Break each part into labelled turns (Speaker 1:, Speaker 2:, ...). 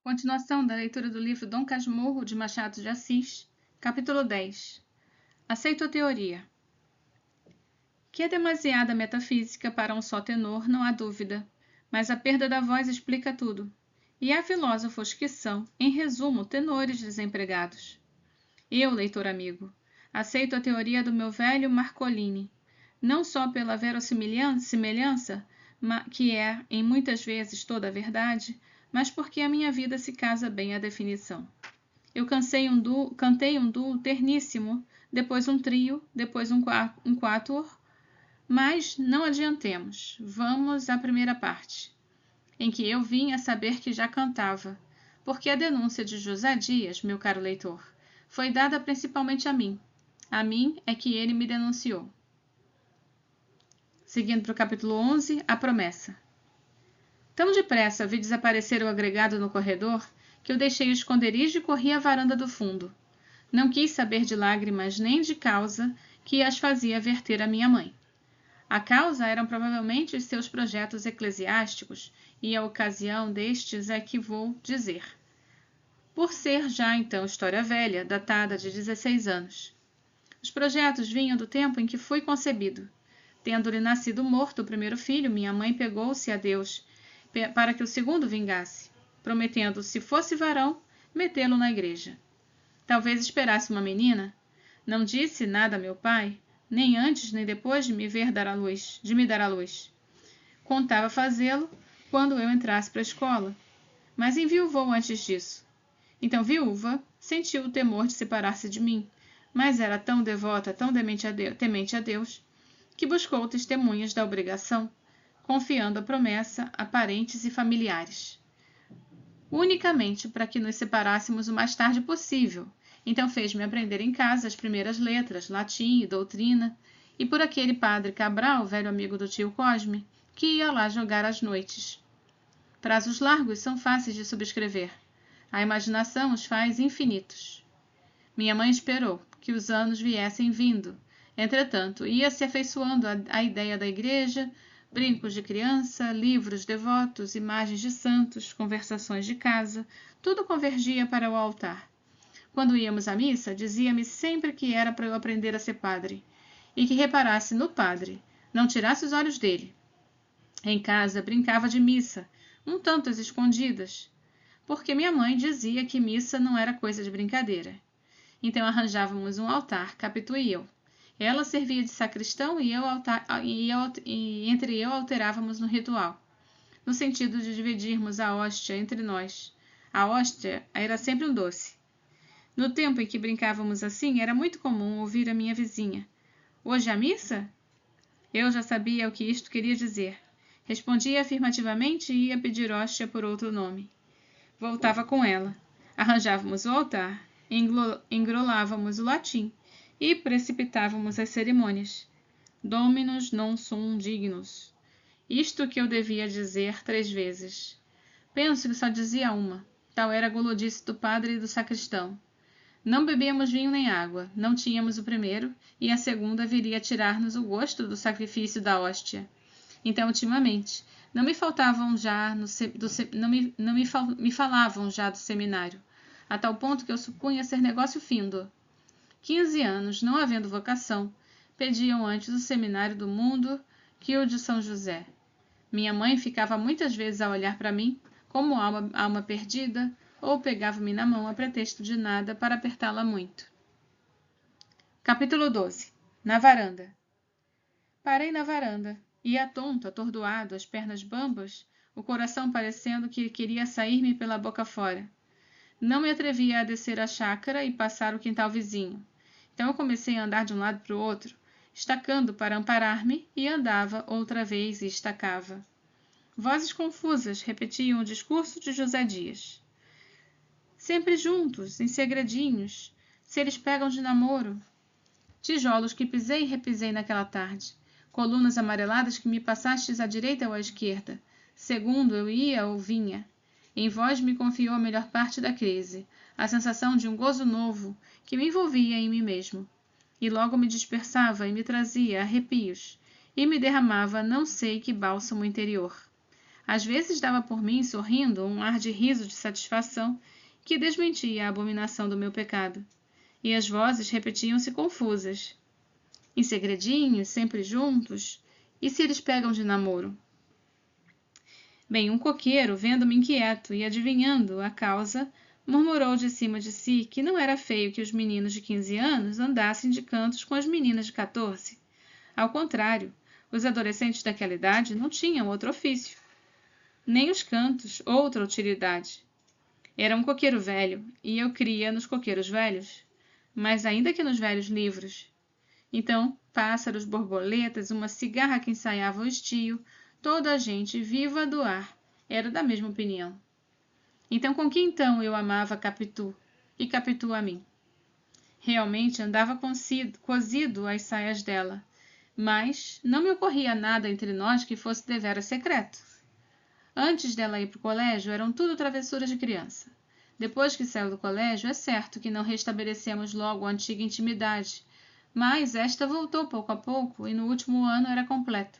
Speaker 1: Continuação da leitura do livro Dom Casmurro, de Machado de Assis, capítulo 10. Aceito a teoria. Que é demasiada metafísica para um só tenor, não há dúvida, mas a perda da voz explica tudo. E há filósofos que são, em resumo, tenores desempregados. Eu, leitor amigo, aceito a teoria do meu velho Marcolini, não só pela verossimilhança, que é, em muitas vezes, toda a verdade, mas porque a minha vida se casa bem à definição. Eu cantei um duo terníssimo, depois um trio, depois um quatuor, mas não adiantemos. Vamos à primeira parte, em que eu vim a saber que já cantava, porque a denúncia de José Dias, meu caro leitor, foi dada principalmente a mim. A mim é que ele me denunciou. Seguindo para o capítulo 11, a promessa. Tão depressa vi desaparecer o agregado no corredor que eu deixei o esconderijo e corri à varanda do fundo. Não quis saber de lágrimas nem de causa que as fazia verter a minha mãe. A causa eram provavelmente os seus projetos eclesiásticos, e a ocasião destes é que vou dizer. Por ser já então história velha, datada de 16 anos. Os projetos vinham do tempo em que fui concebido. Tendo-lhe nascido morto o primeiro filho, minha mãe pegou-se a Deus para que o segundo vingasse, prometendo, se fosse varão, metê-lo na igreja. Talvez esperasse uma menina. Não disse nada a meu pai, nem antes nem depois de me dar à luz. Contava fazê-lo quando eu entrasse para a escola, mas enviuvou antes disso. Então, viúva, sentiu o temor de separar-se de mim, mas era tão devota, tão temente a Deus, que buscou testemunhas da obrigação, confiando a promessa a parentes e familiares. Unicamente para que nos separássemos o mais tarde possível. Então fez-me aprender em casa as primeiras letras, latim e doutrina, e por aquele padre Cabral, velho amigo do tio Cosme, que ia lá jogar às noites. Prazos largos são fáceis de subscrever. A imaginação os faz infinitos. Minha mãe esperou que os anos viessem vindo. Entretanto, ia se afeiçoando à ideia da igreja, brincos de criança, livros devotos, imagens de santos, conversações de casa, tudo convergia para o altar. Quando íamos à missa, dizia-me sempre que era para eu aprender a ser padre, e que reparasse no padre, não tirasse os olhos dele. Em casa, brincava de missa, um tanto às escondidas, porque minha mãe dizia que missa não era coisa de brincadeira. Então arranjávamos um altar, Capitu e eu. Ela servia de sacristão e entre eu alterávamos no ritual, no sentido de dividirmos a hóstia entre nós. A hóstia era sempre um doce. No tempo em que brincávamos assim, era muito comum ouvir a minha vizinha. Hoje a missa? Eu já sabia o que isto queria dizer. Respondia afirmativamente e ia pedir hóstia por outro nome. Voltava com ela. Arranjávamos o altar, engrolávamos o latim e precipitávamos as cerimônias. Dominus non sum dignus. Isto que eu devia dizer 3 vezes. Penso que só dizia uma. Tal era a gulodice do padre e do sacristão. Não bebíamos vinho nem água, não tínhamos o primeiro, e a segunda viria a tirar-nos o gosto do sacrifício da hóstia. Então, ultimamente, não me falavam já do seminário, a tal ponto que eu supunha ser negócio findo. 15 anos, não havendo vocação, pediam antes o seminário do mundo que o de São José. Minha mãe ficava muitas vezes a olhar para mim, como alma perdida, ou pegava-me na mão a pretexto de nada para apertá-la muito. Capítulo 12. Na varanda. Parei na varanda, ia tonto, atordoado, as pernas bambas, o coração parecendo que queria sair-me pela boca fora. Não me atrevia a descer a chácara e passar o quintal vizinho. Então eu comecei a andar de um lado para o outro, estacando para amparar-me, e andava outra vez e estacava. Vozes confusas repetiam o discurso de José Dias. Sempre juntos, em segredinhos, se eles pegam de namoro. Tijolos que pisei e repisei naquela tarde, colunas amareladas que me passastes à direita ou à esquerda, segundo eu ia ou vinha. Em vós me confiou a melhor parte da crise, a sensação de um gozo novo que me envolvia em mim mesmo, e logo me dispersava e me trazia arrepios, e me derramava não sei que bálsamo interior. Às vezes dava por mim, sorrindo, um ar de riso de satisfação que desmentia a abominação do meu pecado. E as vozes repetiam-se confusas. Em segredinhos, sempre juntos, e se eles pegam de namoro? Bem, um coqueiro, vendo-me inquieto e adivinhando a causa, murmurou de cima de si que não era feio que os meninos de 15 anos andassem de cantos com as meninas de 14. Ao contrário, os adolescentes daquela idade não tinham outro ofício, nem os cantos outra utilidade. Era um coqueiro velho, e eu cria nos coqueiros velhos, mas ainda que nos velhos livros. Então, pássaros, borboletas, uma cigarra que ensaiava o estio, toda a gente viva do ar era da mesma opinião. Então, com que então eu amava Capitu, e Capitu a mim? Realmente andava cosido às saias dela, mas não me ocorria nada entre nós que fosse deveras secreto. Antes dela ir para o colégio, eram tudo travessuras de criança. Depois que saiu do colégio, é certo que não restabelecemos logo a antiga intimidade, mas esta voltou pouco a pouco e no último ano era completa.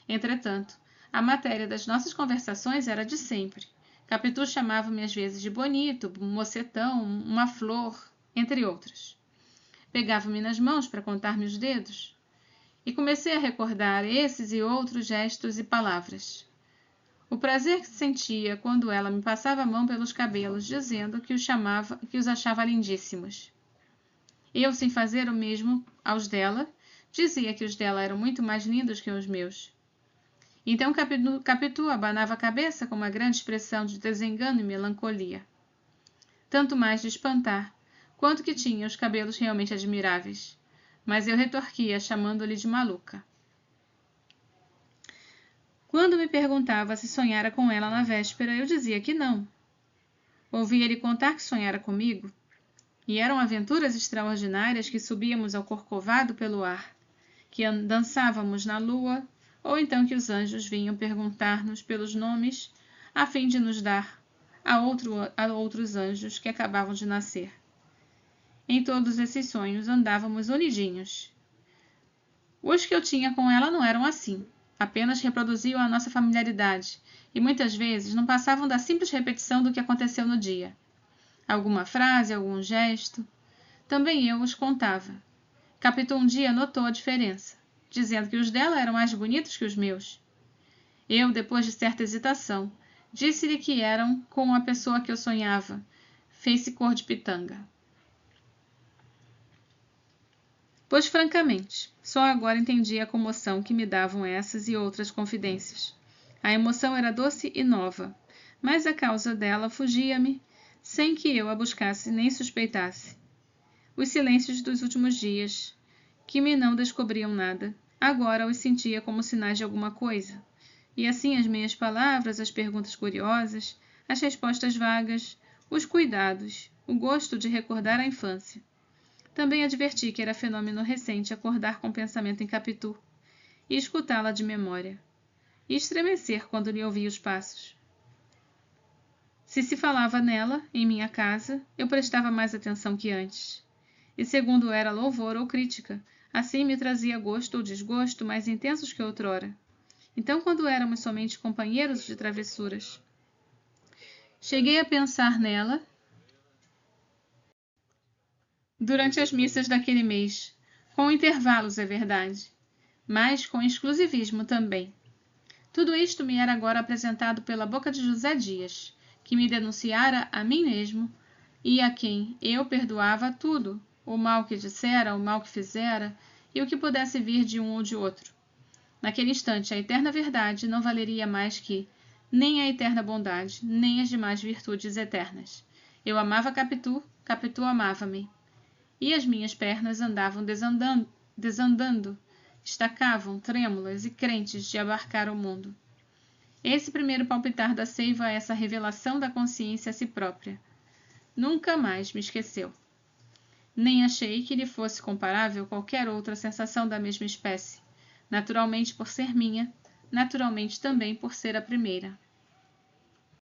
Speaker 1: Entretanto, a matéria das nossas conversações era de sempre. Capitu chamava-me às vezes de bonito, mocetão, uma flor, entre outras. Pegava-me nas mãos para contar-me os dedos, e comecei a recordar esses e outros gestos e palavras. O prazer que sentia quando ela me passava a mão pelos cabelos, dizendo que os achava lindíssimos. Eu, sem fazer o mesmo aos dela, dizia que os dela eram muito mais lindos que os meus. Então Capitu abanava a cabeça com uma grande expressão de desengano e melancolia. Tanto mais de espantar, quanto que tinha os cabelos realmente admiráveis. Mas eu retorquia, chamando-lhe de maluca. Quando me perguntava se sonhara com ela na véspera, eu dizia que não. Ouvia-lhe contar que sonhara comigo, e eram aventuras extraordinárias que subíamos ao corcovado pelo ar, que dançávamos na lua, ou então que os anjos vinham perguntar-nos pelos nomes, a fim de nos dar a outros anjos que acabavam de nascer. Em todos esses sonhos andávamos unidinhos. Os que eu tinha com ela não eram assim, apenas reproduziam a nossa familiaridade, e muitas vezes não passavam da simples repetição do que aconteceu no dia. Alguma frase, algum gesto. Também eu os contava. Capitu um dia notou a diferença, dizendo que os dela eram mais bonitos que os meus. Eu, depois de certa hesitação, disse-lhe que eram com a pessoa que eu sonhava. Fez-se cor de pitanga. Pois, francamente, só agora entendi a comoção que me davam essas e outras confidências. A emoção era doce e nova, mas a causa dela fugia-me, sem que eu a buscasse nem suspeitasse. Os silêncios dos últimos dias, que me não descobriam nada, agora os sentia como sinais de alguma coisa. E assim as meias palavras, as perguntas curiosas, as respostas vagas, os cuidados, o gosto de recordar a infância. Também adverti que era fenômeno recente acordar com o pensamento em Capitu e escutá-la de memória, e estremecer quando lhe ouvia os passos. Se falava nela, em minha casa, eu prestava mais atenção que antes. E segundo era louvor ou crítica, assim me trazia gosto ou desgosto mais intensos que outrora. Então, quando éramos somente companheiros de travessuras, cheguei a pensar nela durante as missas daquele mês, com intervalos, é verdade, mas com exclusivismo também. Tudo isto me era agora apresentado pela boca de José Dias, que me denunciara a mim mesmo e a quem eu perdoava tudo, o mal que dissera, o mal que fizera e o que pudesse vir de um ou de outro. Naquele instante, a eterna verdade não valeria mais que nem a eterna bondade, nem as demais virtudes eternas. Eu amava Capitu, Capitu amava-me. E as minhas pernas andavam desandando, estacavam, trêmulas e crentes de abarcar o mundo. Esse primeiro palpitar da seiva, essa revelação da consciência a si própria. Nunca mais me esqueceu. Nem achei que lhe fosse comparável qualquer outra sensação da mesma espécie, naturalmente por ser minha, naturalmente também por ser a primeira.